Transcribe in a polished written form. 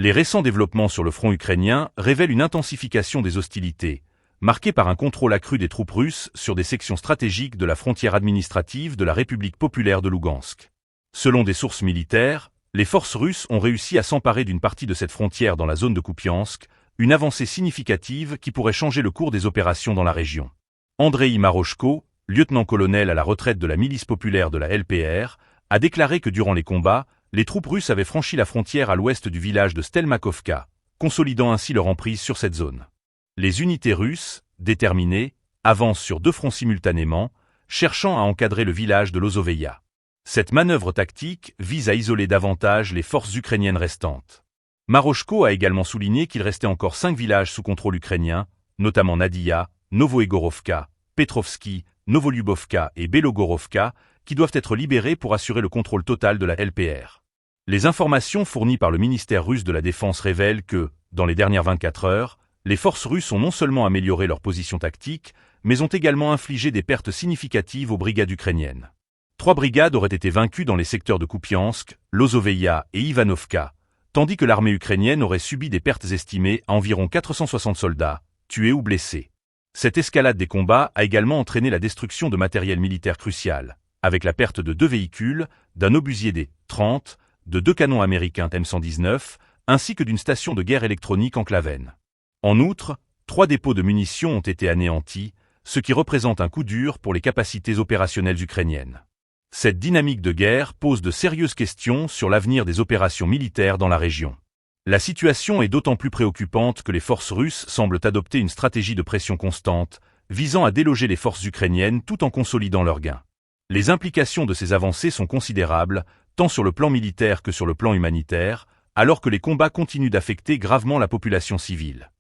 Les récents développements sur le front ukrainien révèlent une intensification des hostilités, marquée par un contrôle accru des troupes russes sur des sections stratégiques de la frontière administrative de la République populaire de Lougansk. Selon des sources militaires, les forces russes ont réussi à s'emparer d'une partie de cette frontière dans la zone de Kupiansk, une avancée significative qui pourrait changer le cours des opérations dans la région. Andrei Maroshko, lieutenant-colonel à la retraite de la milice populaire de la LPR, a déclaré que durant les combats, les troupes russes avaient franchi la frontière à l'ouest du village de Stelmakovka, consolidant ainsi leur emprise sur cette zone. Les unités russes, déterminées, avancent sur deux fronts simultanément, cherchant à encadrer le village de Lozoveïa. Cette manœuvre tactique vise à isoler davantage les forces ukrainiennes restantes. Maroshko a également souligné qu'il restait encore 5 villages sous contrôle ukrainien, notamment Nadia, Novoegorovka, Petrovski, Novolyubovka et Belogorovka, qui doivent être libérés pour assurer le contrôle total de la LPR. Les informations fournies par le ministère russe de la Défense révèlent que, dans les dernières 24 heures, les forces russes ont non seulement amélioré leur position tactique, mais ont également infligé des pertes significatives aux brigades ukrainiennes. 3 brigades auraient été vaincues dans les secteurs de Kupiansk, Lozoveïa et Ivanovka, tandis que l'armée ukrainienne aurait subi des pertes estimées à environ 460 soldats, tués ou blessés. Cette escalade des combats a également entraîné la destruction de matériel militaire crucial, avec la perte de 2 véhicules, d'un obusier des 30, de 2 canons américains M119, ainsi que d'une station de guerre électronique en Klaven. En outre, 3 dépôts de munitions ont été anéantis, ce qui représente un coup dur pour les capacités opérationnelles ukrainiennes. Cette dynamique de guerre pose de sérieuses questions sur l'avenir des opérations militaires dans la région. La situation est d'autant plus préoccupante que les forces russes semblent adopter une stratégie de pression constante, visant à déloger les forces ukrainiennes tout en consolidant leurs gains. Les implications de ces avancées sont considérables, tant sur le plan militaire que sur le plan humanitaire, alors que les combats continuent d'affecter gravement la population civile.